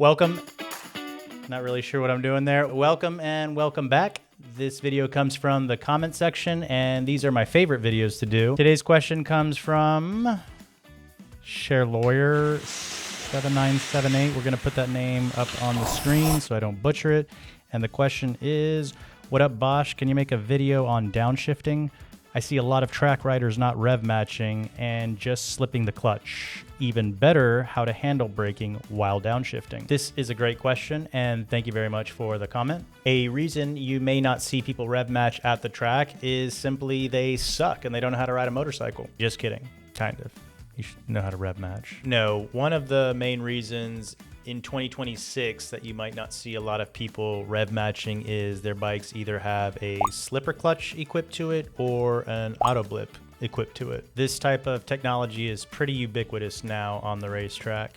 Welcome. Not really sure what I'm doing there. Welcome and welcome back. This video comes from the comment section, and these are my favorite videos to do. Today's question comes from ShareLawyer7978. We're going to put that name up on the screen so I don't butcher it. And the question is, what up, Bosch? Can you make a video on downshifting? I see a lot of track riders not rev matching and just slipping the clutch. Even better, how to handle braking while downshifting. This is a great question, and thank you very much for the comment. A reason you may not see people rev match at the track is simply they suck and they don't know how to ride a motorcycle. Just kidding, kind of. You should know how to rev match. No, one of the main reasons in 2026 that you might not see a lot of people rev matching is their bikes either have a slipper clutch equipped to it or an auto blip equipped to it. This type of technology is pretty ubiquitous now on the racetrack.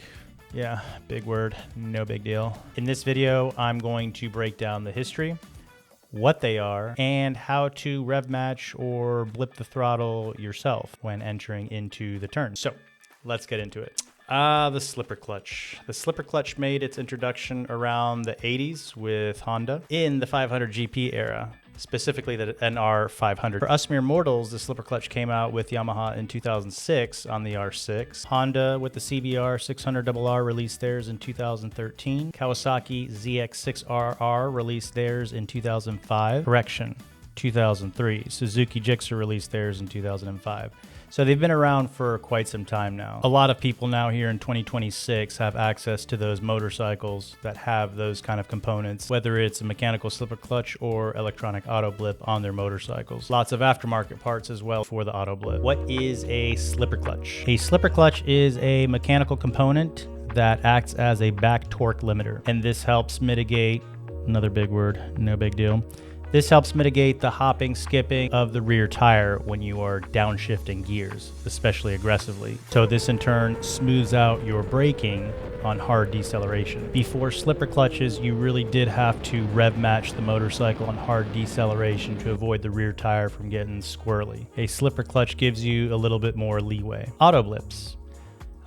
Yeah, big word, no big deal. In this video, I'm going to break down the history, what they are, and how to rev match or blip the throttle yourself when entering into the turn. So let's get into it. The slipper clutch. The slipper clutch made its introduction around the 80s with Honda in the 500 GP era, specifically the NR 500. For us mere mortals, the slipper clutch came out with Yamaha in 2006 on the R6. Honda with the CBR 600RR released theirs in 2013. Kawasaki ZX6RR released theirs in 2005. Correction, 2003. Suzuki Gixxer released theirs in 2005. So they've been around for quite some time now. A lot of people now here in 2026 have access to those motorcycles that have those kind of components, whether it's a mechanical slipper clutch or electronic auto blip on their motorcycles. Lots of aftermarket parts as well for the auto blip. What is a slipper clutch? A slipper clutch is a mechanical component that acts as a back torque limiter, and this helps mitigate, another big word, no big deal. This helps mitigate the hopping, skipping of the rear tire when you are downshifting gears, especially aggressively. So this in turn smooths out your braking on hard deceleration. Before slipper clutches, you really did have to rev match the motorcycle on hard deceleration to avoid the rear tire from getting squirrely. A slipper clutch gives you a little bit more leeway. Auto blips.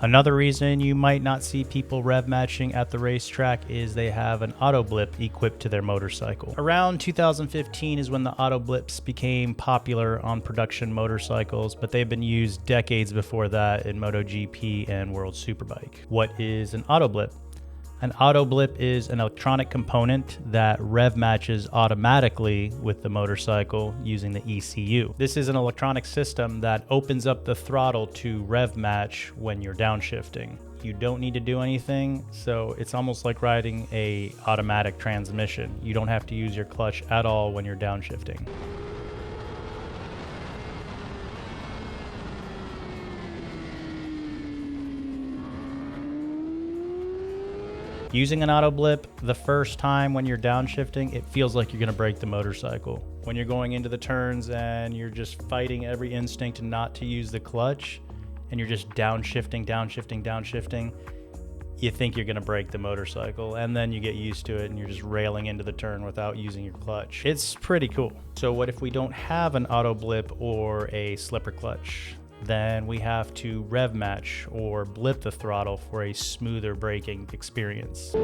Another reason you might not see people rev matching at the racetrack is they have an auto blip equipped to their motorcycle. Around 2015 is when the auto blips became popular on production motorcycles, but they've been used decades before that in MotoGP and World Superbike. What is an auto blip? An auto blip is an electronic component that rev matches automatically with the motorcycle using the ECU. This is an electronic system that opens up the throttle to rev match when you're downshifting. You don't need to do anything, so it's almost like riding a automatic transmission. You don't have to use your clutch at all when you're downshifting. Using an auto blip the first time when you're downshifting, it feels like you're gonna break the motorcycle. When you're going into the turns and you're just fighting every instinct not to use the clutch, and you're just downshifting, you think you're gonna break the motorcycle, and then you get used to it and you're just railing into the turn without using your clutch. It's pretty cool. So what if we don't have an auto blip or a slipper clutch? Then we have to rev match or blip the throttle for a smoother braking experience.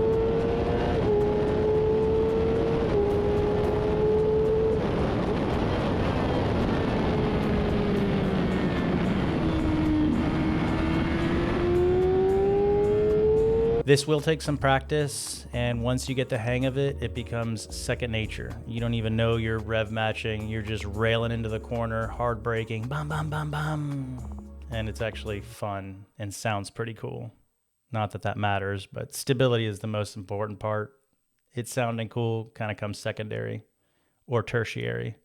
This will take some practice, and once you get the hang of it, it becomes second nature. You don't even know you're rev matching, you're just railing into the corner, hard braking, bum, bum, bum, bum. And it's actually fun and sounds pretty cool. Not that that matters, but stability is the most important part. It sounding cool kind of comes secondary or tertiary.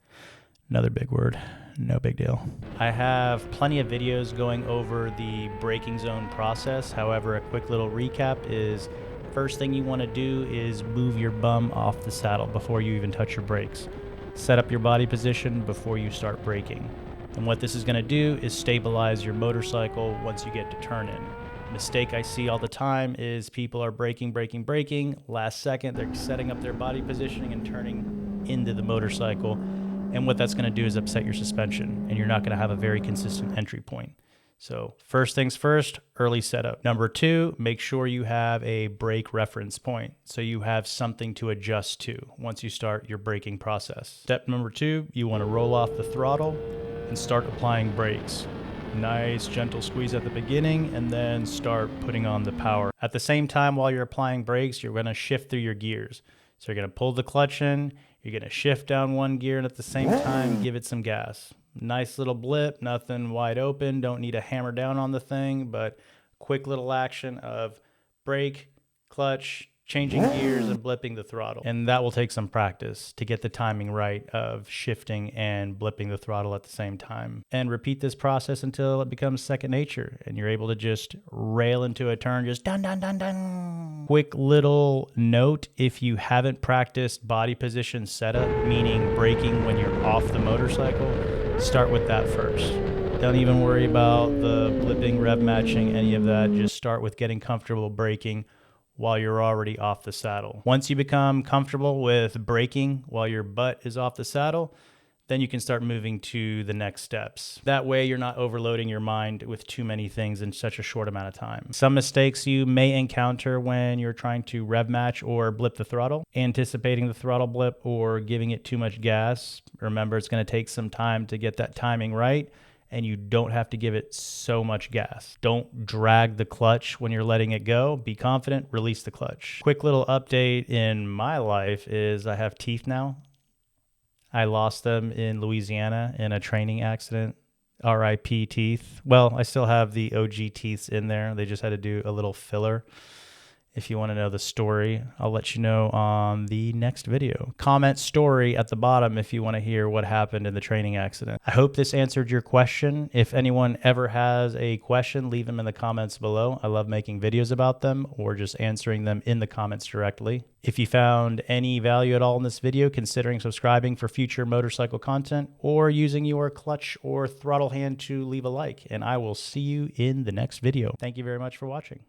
Another big word, no big deal. I have plenty of videos going over the braking zone process. However, a quick little recap is first thing you want to do is move your bum off the saddle before you even touch your brakes. Set up your body position before you start braking. And what this is going to do is stabilize your motorcycle once you get to turn in. Mistake I see all the time is people are braking, last second they're setting up their body positioning and turning into the motorcycle. And what that's going to do is upset your suspension, and you're not going to have a very consistent entry point. So first things first, early setup. Number 2, make sure you have a brake reference point so you have something to adjust to once you start your braking process. Step number 2, you want to roll off the throttle and start applying brakes. Nice gentle squeeze at the beginning and then start putting on the power. At the same time, while you're applying brakes, you're going to shift through your gears. So you're going to pull the clutch in, you're going to shift down one gear, and at the same time, give it some gas. Nice little blip, nothing wide open, don't need to hammer down on the thing, but quick little action of brake, clutch, changing gears, and blipping the throttle. And that will take some practice to get the timing right of shifting and blipping the throttle at the same time. And repeat this process until it becomes second nature and you're able to just rail into a turn, just dun dun dun dun. Quick little note, if you haven't practiced body position setup, meaning braking when you're off the motorcycle, start with that first. Don't even worry about the blipping, rev matching, any of that. Just start with getting comfortable braking while you're already off the saddle. Once you become comfortable with braking while your butt is off the saddle, then you can start moving to the next steps. That way you're not overloading your mind with too many things in such a short amount of time. Some mistakes you may encounter when you're trying to rev match or blip the throttle, anticipating the throttle blip or giving it too much gas. Remember, it's gonna take some time to get that timing right, and you don't have to give it so much gas. Don't drag the clutch when you're letting it go. Be confident, release the clutch. Quick little update in my life is I have teeth now. I lost them in Louisiana in a training accident. RIP teeth. Well, I still have the OG teeth in there. They just had to do a little filler. If you want to know the story, I'll let you know on the next video. Comment story at the bottom if you want to hear what happened in the training accident. I hope this answered your question. If anyone ever has a question, leave them in the comments below. I love making videos about them or just answering them in the comments directly. If you found any value at all in this video, considering subscribing for future motorcycle content or using your clutch or throttle hand to leave a like, and I will see you in the next video. Thank you very much for watching.